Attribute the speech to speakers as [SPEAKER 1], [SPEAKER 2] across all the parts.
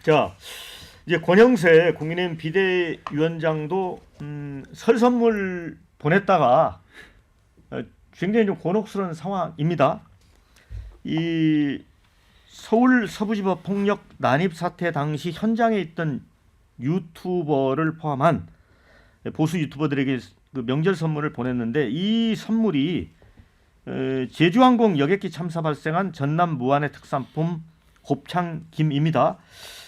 [SPEAKER 1] 자, 이제 권영세 국민의힘 비대위원장도 설 선물 보냈다가 굉장히 좀 곤혹스러운 상황입니다. 이 서울 서부지법 폭력 난입 사태 당시 현장에 있던 유튜버를 포함한 보수 유튜버들에게 그 명절 선물을 보냈는데 이 선물이 제주항공 여객기 참사 발생한 전남 무안의 특산품 곱창 김입니다.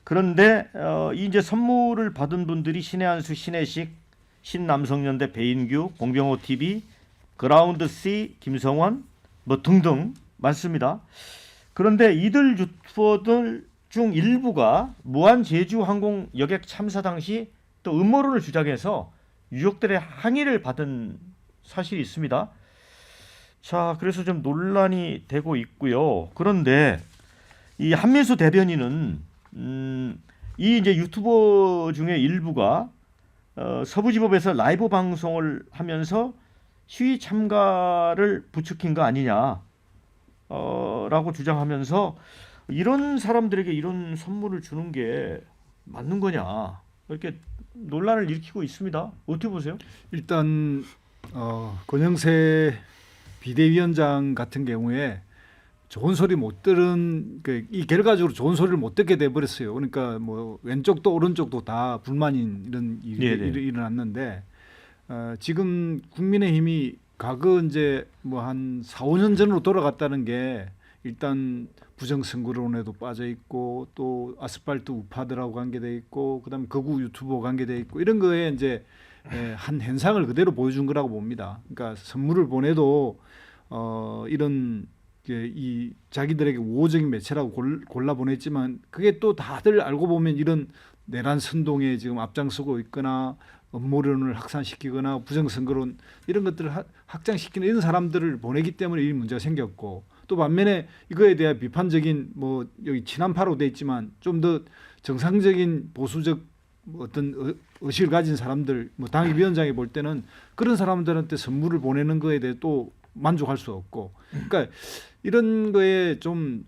[SPEAKER 1] 그런데 이 이제 선물을 받은 분들이 신의 한수, 신혜식, 신남성연대 배인규, 공병호 TV, 그라운드 C 김성원 뭐 등등 많습니다. 그런데 이들 유튜버들 중 일부가 무안 제주 항공 여객 참사 당시 또 음모론을 주장해서 유족들의 항의를 받은 사실이 있습니다. 자, 그래서 좀 논란이 되고 있고요. 그런데 이 한민수 대변인은 이 이제 유튜버 중에 일부가 서부지법에서 라이브 방송을 하면서 시위 참가를 부추긴 거 아니냐 라고 주장하면서 이런 사람들에게 이런 선물을 주는 게 맞는 거냐 이렇게 논란을 일으키고 있습니다. 어떻게 보세요?
[SPEAKER 2] 일단 권영세 비대위원장 같은 경우에 좋은 소리 못 들은 이 결과적으로 좋은 소리를 못 듣게 돼 버렸어요. 그러니까 뭐 왼쪽도 오른쪽도 다 불만인 이런 일이 일어났는데 지금 국민의힘이 과거 이제 뭐 한 4, 5년 전으로 돌아갔다는 게 일단 부정선거론에도 빠져 있고 또 아스팔트 우파들하고 관계돼 있고 그다음에 거구 유튜버 관계돼 있고 이런 거에 이제 한 현상을 그대로 보여준 거라고 봅니다. 그러니까 선물을 보내도 이런 이 자기들에게 우호적인 매체라고 골라 보냈지만 그게 또 다들 알고 보면 이런 내란 선동에 지금 앞장서고 있거나 음모론을 확산시키거나 부정선거론 이런 것들을 확장시키는 이런 사람들을 보내기 때문에 이 문제가 생겼고 또 반면에 이거에 대한 비판적인 뭐 여기 친한파로 돼 있지만 좀 더 정상적인 보수적 어떤 의식을 가진 사람들 뭐 당위위원장이 볼 때는 그런 사람들한테 선물을 보내는 거에 대해 또 만족할 수 없고 그러니까 이런 거에 좀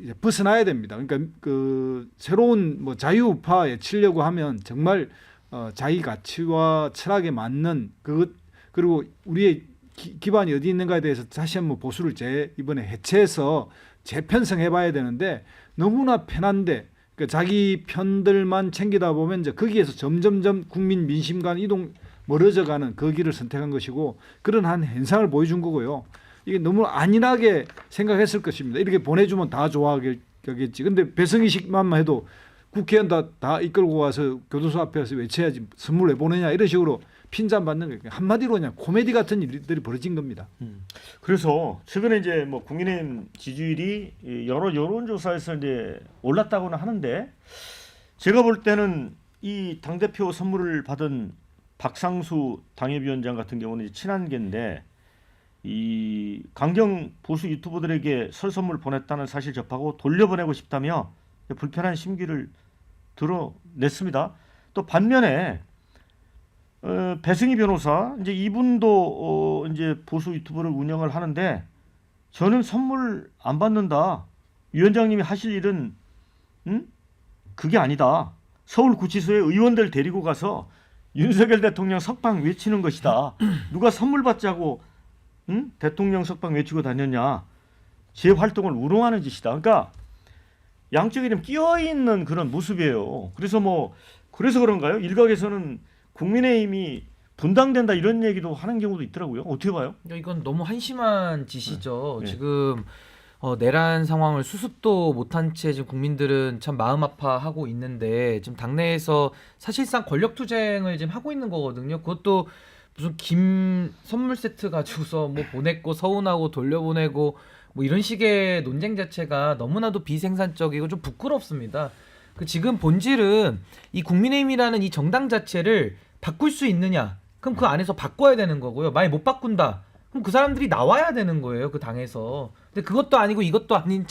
[SPEAKER 2] 이제 벗어나야 됩니다. 그러니까 그 새로운 뭐 자유우파에 치려고 하면 정말 자기 가치와 철학에 맞는 그리고 우리의 기반이 어디 있는가에 대해서 다시 한번 보수를 이번에 해체해서 재편성해봐야 되는데 너무나 편한데 그러니까 자기 편들만 챙기다 보면 이제 거기에서 점점점 국민 민심과 멀어져가는 그 길을 선택한 것이고 그런 한 현상을 보여준 거고요. 이게 너무 안일하게 생각했을 것입니다. 이렇게 보내주면 다 좋아하겠지. 근데 배성희식만 해도 국회의원 다 이끌고 와서 교도소 앞에서 외쳐야지 선물 왜 보내냐 이런 식으로 핀잔 받는 거예요. 한마디로 그냥 코미디 같은 일들이 벌어진 겁니다.
[SPEAKER 1] 그래서 최근에 이제 뭐 국민의힘 지지율이 여러 여론조사에서 이제 올랐다고는 하는데 제가 볼 때는 이 당대표 선물을 받은 박상수 당협위원장 같은 경우는 친한계인데 이 강경 보수 유튜버들에게 설 선물 보냈다는 사실 접하고 돌려보내고 싶다며 불편한 심기를 드러냈습니다. 또 반면에 배승희 변호사 이제 이분도 이제 보수 유튜브를 운영을 하는데 저는 선물 안 받는다. 위원장님이 하실 일은 그게 아니다. 서울구치소에 의원들 데리고 가서 윤석열 대통령 석방 외치는 것이다. 누가 선물 받자고 대통령 석방 외치고 다녔냐. 제 활동을 우롱하는 짓이다. 그러니까 양쪽에 좀 끼어 있는 그런 모습이에요. 그래서 그런가요? 일각에서는 국민의힘이 분당된다 이런 얘기도 하는 경우도 있더라고요. 어떻게 봐요?
[SPEAKER 3] 이건 너무 한심한 짓이죠.
[SPEAKER 1] 네.
[SPEAKER 3] 지금 내란 상황을 수습도 못한 채 지금 국민들은 참 마음 아파하고 있는데 지금 당내에서 사실상 권력 투쟁을 지금 하고 있는 거거든요. 그것도 무슨 김 선물 세트 가지고서 뭐 보냈고 서운하고 돌려보내고 뭐 이런 식의 논쟁 자체가 너무나도 비생산적이고 좀 부끄럽습니다. 지금 본질은 이 국민의힘이라는 이 정당 자체를 바꿀 수 있느냐? 그럼 그 안에서 바꿔야 되는 거고요. 만약 못 바꾼다. 그럼 그 사람들이 나와야 되는 거예요. 그 당에서. 근데 그것도 아니고 이것도 아닌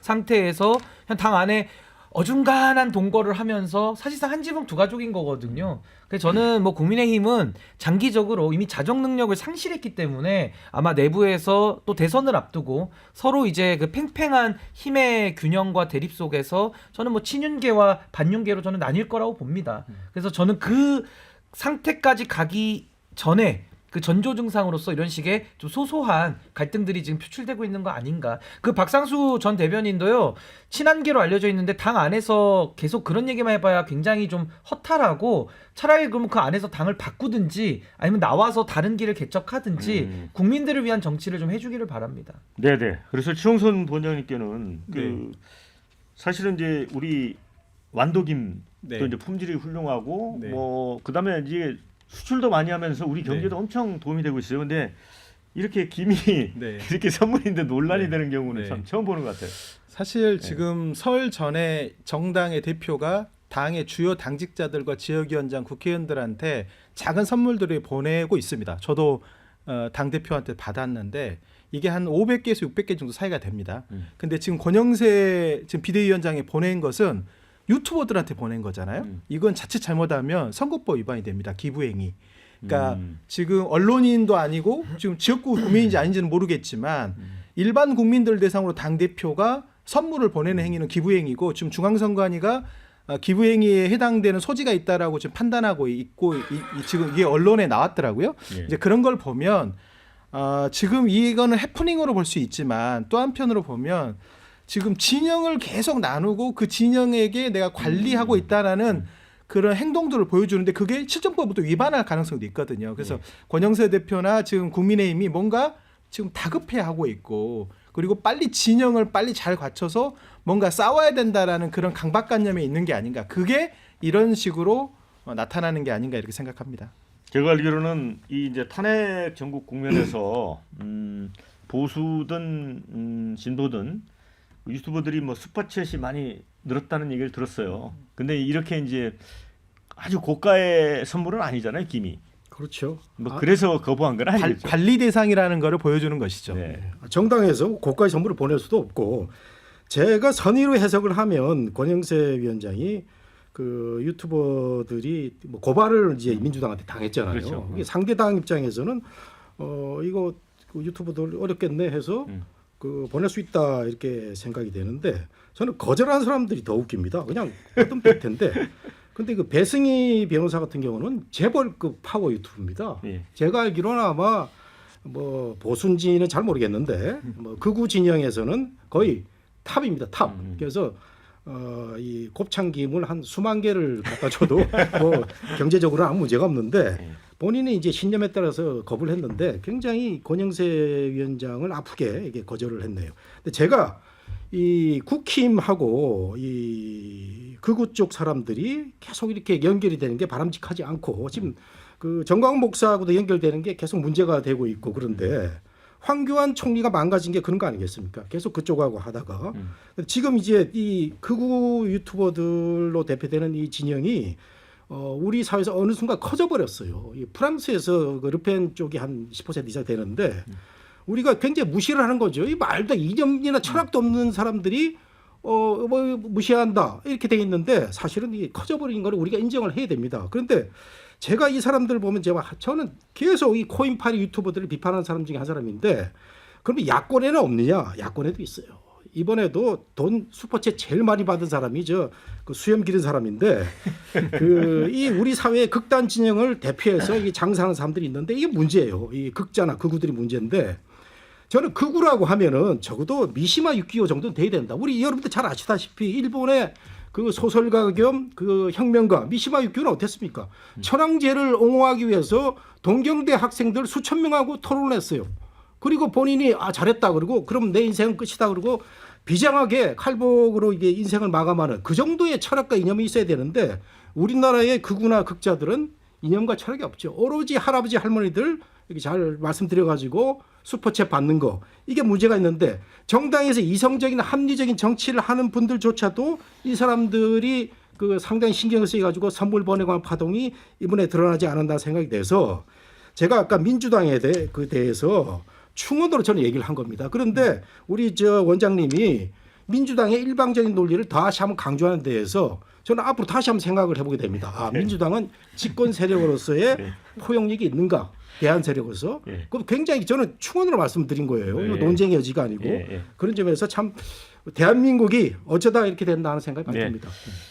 [SPEAKER 3] 상태에서 그냥 당 안에 어중간한 동거를 하면서 사실상 한 지붕 두 가족인 거거든요. 그래서 저는 뭐 국민의힘은 장기적으로 이미 자정 능력을 상실했기 때문에 아마 내부에서 또 대선을 앞두고 서로 이제 그 팽팽한 힘의 균형과 대립 속에서 저는 뭐 친윤계와 반윤계로 저는 나뉠 거라고 봅니다. 그래서 저는 그 상태까지 가기 전에 그 전조 증상으로서 이런 식의 좀 소소한 갈등들이 지금 표출되고 있는 거 아닌가. 그 박상수 전 대변인도요, 친한계로 알려져 있는데 당 안에서 계속 그런 얘기만 해봐야 굉장히 좀 허탈하고 차라리 그러면 그 안에서 당을 바꾸든지 아니면 나와서 다른 길을 개척하든지 국민들을 위한 정치를 좀 해주기를 바랍니다.
[SPEAKER 1] 네네. 그래서 최홍선 본장님께는 그
[SPEAKER 2] 네.
[SPEAKER 1] 사실은 이제 우리 완도김
[SPEAKER 2] 네.
[SPEAKER 1] 또 이제 품질이 훌륭하고
[SPEAKER 2] 네.
[SPEAKER 1] 뭐 그다음에 이제 수출도 많이 하면서 우리 경제도
[SPEAKER 2] 네.
[SPEAKER 1] 엄청 도움이 되고 있어요. 근데 이렇게 김이
[SPEAKER 2] 네.
[SPEAKER 1] 이렇게 선물인데 논란이
[SPEAKER 2] 네.
[SPEAKER 1] 되는 경우는
[SPEAKER 2] 네.
[SPEAKER 1] 참 처음 보는 것 같아요.
[SPEAKER 4] 사실 지금 설 전에 정당의 대표가 당의 주요 당직자들과 지역위원장, 국회의원들한테 작은 선물들을 보내고 있습니다. 저도 당 대표한테 받았는데 이게 한 500개에서 600개 정도 사이가 됩니다. 근데 지금 권영세 지금 비대위원장이 보낸 것은 유튜버들한테 보낸 거잖아요. 이건 자칫 잘못하면 선거법 위반이 됩니다. 기부행위. 그러니까 지금 언론인도 아니고 지금 지역구 국민인지 아닌지는 모르겠지만 일반 국민들 대상으로 당 대표가 선물을 보내는 행위는 기부행위고 지금 중앙선관위가 기부행위에 해당되는 소지가 있다라고 지금 판단하고 있고 지금 이게 언론에 나왔더라고요.
[SPEAKER 1] 예.
[SPEAKER 4] 이제 그런 걸 보면 지금 이거는 해프닝으로 볼 수 있지만 또 한편으로 보면 지금 진영을 계속 나누고 그 진영에게 내가 관리하고 있다라는 그런 행동들을 보여주는데 그게 실정법부터 위반할 가능성도 있거든요. 그래서 권영세 대표나 지금 국민의힘이 뭔가 지금 다급해하고 있고 그리고 빨리 진영을 빨리 잘 갖춰서 뭔가 싸워야 된다라는 그런 강박관념에 있는 게 아닌가. 그게 이런 식으로 나타나는 게 아닌가 이렇게 생각합니다.
[SPEAKER 1] 제가 알기로는 이 이제 탄핵 전국 국면에서 보수든 진보든 유튜버들이 뭐 슈퍼챗이 많이 늘었다는 얘기를 들었어요. 근데 이렇게 이제 아주 고가의 선물은 아니잖아요, 김이.
[SPEAKER 5] 그렇죠.
[SPEAKER 1] 뭐 그래서 거부한 건 아니겠죠.
[SPEAKER 4] 관리 대상이라는 거를 보여주는 것이죠.
[SPEAKER 1] 네.
[SPEAKER 5] 정당에서 고가의 선물을 보낼 수도 없고 제가 선의로 해석을 하면 권영세 위원장이 그 유튜버들이 뭐 고발을 이제 민주당한테 당했잖아요.
[SPEAKER 1] 그렇죠.
[SPEAKER 5] 이게 상대당 입장에서는 이거 그 유튜버들 어렵겠네 해서 그 보낼 수 있다 이렇게 생각이 되는데 저는 거절한 사람들이 더 웃깁니다. 그냥 어떤 팩트인데 근데 그 배승희 변호사 같은 경우는 재벌급 파워 유튜브입니다.
[SPEAKER 1] 예.
[SPEAKER 5] 제가 알기로는 아마 뭐 보수인지는 잘 모르겠는데 뭐 극우 진영에서는 거의 탑입니다. 탑. 그래서 이 곱창김을 한 수만 개를 갖다 줘도 뭐 경제적으로는 아무 문제가 없는데 본인이 이제 신념에 따라서 거부를 했는데 굉장히 권영세 위원장을 아프게 이게 거절을 했네요. 근데 제가 이 국힘하고 이 극우 쪽 사람들이 계속 이렇게 연결이 되는 게 바람직하지 않고 지금 그 정광훈 목사하고도 연결되는 게 계속 문제가 되고 있고 그런데 황교안 총리가 망가진 게 그런 거 아니겠습니까? 계속 그쪽하고 하다가 지금 이제 이 극우 유튜버들로 대표되는 이 진영이 우리 사회에서 어느 순간 커져버렸어요. 이 프랑스에서 그 르펜 쪽이 한 10% 이상 되는데 우리가 굉장히 무시를 하는 거죠. 이 말도 이념이나 철학도 없는 사람들이 뭐 무시한다 이렇게 돼 있는데 사실은 이 커져버린 거를 우리가 인정을 해야 됩니다. 그런데 제가 이 사람들을 보면 저는 계속 이 코인파리 유튜버들을 비판하는 사람 중에 한 사람인데 그러면 야권에는 없느냐? 야권에도 있어요. 이번에도 돈 슈퍼챗 제일 많이 받은 사람이 그 수염 기른 사람인데 이 우리 사회의 극단 진영을 대표해서 이 장사하는 사람들이 있는데 이게 문제예요. 이 극자나 극우들이 문제인데 저는 극우라고 하면은 적어도 미시마 유키오 정도는 돼야 된다. 우리 여러분들 잘 아시다시피 일본의 그 소설가 겸 그 혁명가 미시마 유키오는 어땠습니까? 천황제를 옹호하기 위해서 동경대 학생들 수천 명하고 토론을 했어요. 그리고 본인이 잘했다 그러고 그럼 내 인생은 끝이다 그러고 비장하게 칼복으로 이게 인생을 마감하는 그 정도의 철학과 이념이 있어야 되는데 우리나라의 극우나 극자들은 이념과 철학이 없죠. 오로지 할아버지 할머니들 이렇게 잘 말씀드려가지고 슈퍼챗 받는 거 이게 문제가 있는데 정당에서 이성적인 합리적인 정치를 하는 분들조차도 이 사람들이 그 상당히 신경을 쓰여가지고 선물 보내고 한 파동이 이번에 드러나지 않았나 생각이 돼서 제가 아까 민주당에 대해서 충원으로 저는 얘기를 한 겁니다. 그런데 우리 원장님이 민주당의 일방적인 논리를 다시 한번 강조하는 데에서 저는 앞으로 다시 한번 생각을 해보게 됩니다. 아, 민주당은 집권 세력으로서의
[SPEAKER 1] 네.
[SPEAKER 5] 포용력이 있는가? 대한 세력으로서
[SPEAKER 1] 예.
[SPEAKER 5] 그럼 굉장히 저는 충원으로 말씀드린 거예요. 이거
[SPEAKER 1] 예.
[SPEAKER 5] 논쟁의 여지가 아니고
[SPEAKER 1] 예.
[SPEAKER 5] 그런 점에서 참 대한민국이 어쩌다 이렇게 된다 하는 생각이 많이
[SPEAKER 1] 네.
[SPEAKER 5] 듭니다.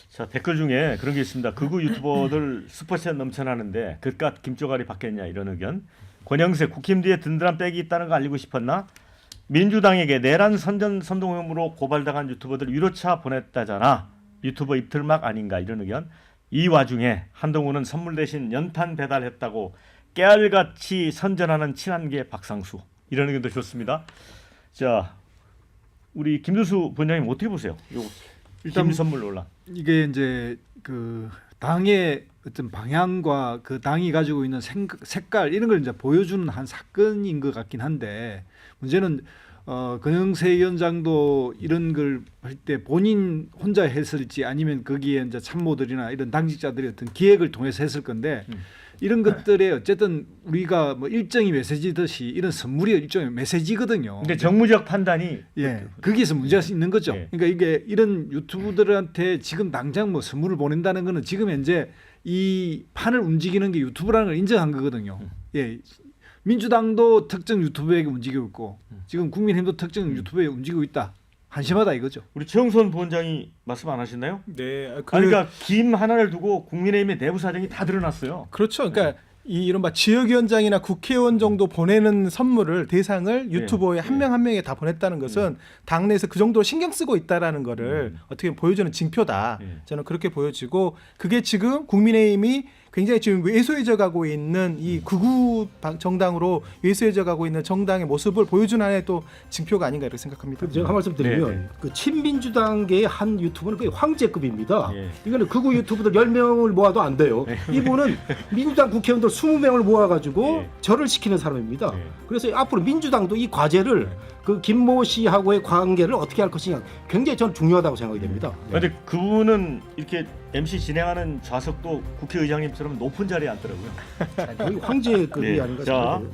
[SPEAKER 1] 자, 댓글 중에 그런 게 있습니다. 극우 유튜버들 슈퍼챗 넘쳐나는데 그깟 김조가리 받겠냐 이런 의견. 권영세 국힘 뒤에 든든한 백이 있다는 거 알리고 싶었나? 민주당에게 내란 선동 혐의로 고발당한 유튜버들 위로차 보냈다잖아. 유튜버 입틀막 아닌가 이런 의견. 이 와중에 한동훈은 선물 대신 연탄 배달했다고 깨알같이 선전하는 친한계 박상수 이런 의견도 좋습니다. 자, 우리 김두수 본장님 어떻게 보세요? 요
[SPEAKER 2] 일단
[SPEAKER 1] 김 선물 논란.
[SPEAKER 2] 이게 이제 그 당의 어떤 방향과 그 당이 가지고 있는 색깔 이런 걸 이제 보여주는 한 사건인 것 같긴 한데 문제는 권영세 위원장도 이런 걸 할 때 본인 혼자 했을지 아니면 거기에 이제 참모들이나 이런 당직자들이 어떤 기획을 통해서 했을 건데 이런 것들에 어쨌든 우리가 뭐 일정이 메시지듯이 이런 선물이 일종의 메시지거든요.
[SPEAKER 1] 근데 정무적 판단이
[SPEAKER 2] 예, 거기에서 문제가 있는 거죠.
[SPEAKER 1] 예.
[SPEAKER 2] 그러니까 이게 이런 유튜브들한테 지금 당장 뭐 선물을 보낸다는 거는 지금 현재 이 판을 움직이는 게 유튜브라는 걸 인정한 거거든요. 예, 민주당도 특정 유튜브에게 움직이고 있고 지금 국민의힘도 특정 유튜브에 움직이고 있다. 한심하다 이거죠.
[SPEAKER 1] 우리 최영선 부원장이 말씀 안 하셨나요?
[SPEAKER 4] 네,
[SPEAKER 1] 아니, 그러니까 김 하나를 두고 국민의힘의 내부 사정이 다 드러났어요.
[SPEAKER 4] 그렇죠. 그러니까 이 이른바 지역위원장이나 국회의원 정도 보내는 선물을 대상을 유튜버에 한 명 한 명에 다 보냈다는 것은 당내에서 그 정도로 신경 쓰고 있다라는 거를 어떻게 보여주는 징표다. 저는 그렇게 보여지고 그게 지금 국민의힘이 굉장히 지금 왜소해져 가고 있는 이 극우 정당으로 왜소해져 가고 있는 정당의 모습을 보여주는 하나의 또 징표가 아닌가 이렇게 생각합니다.
[SPEAKER 5] 제가 한 말씀 드리면
[SPEAKER 1] 네.
[SPEAKER 5] 그 친민주당계의 한 유튜브는 거의 황제급입니다.
[SPEAKER 1] 예.
[SPEAKER 5] 이거는 극우 유튜브들 10명을 모아도 안 돼요. 이분은 민주당 국회의원들 20명을 모아가지고
[SPEAKER 1] 예.
[SPEAKER 5] 절을 시키는 사람입니다.
[SPEAKER 1] 예.
[SPEAKER 5] 그래서 앞으로 민주당도 이 과제를 그 김모 씨하고의 관계를 어떻게 할 것이냐 굉장히 저는 중요하다고 생각이 됩니다.
[SPEAKER 1] 근데 그분은 이렇게 MC 진행하는 좌석도 국회의장님처럼 높은 자리에 앉더라고요.
[SPEAKER 5] 거의 황제급이
[SPEAKER 1] 네.
[SPEAKER 5] 아닌가
[SPEAKER 1] 자,
[SPEAKER 5] 싶어요.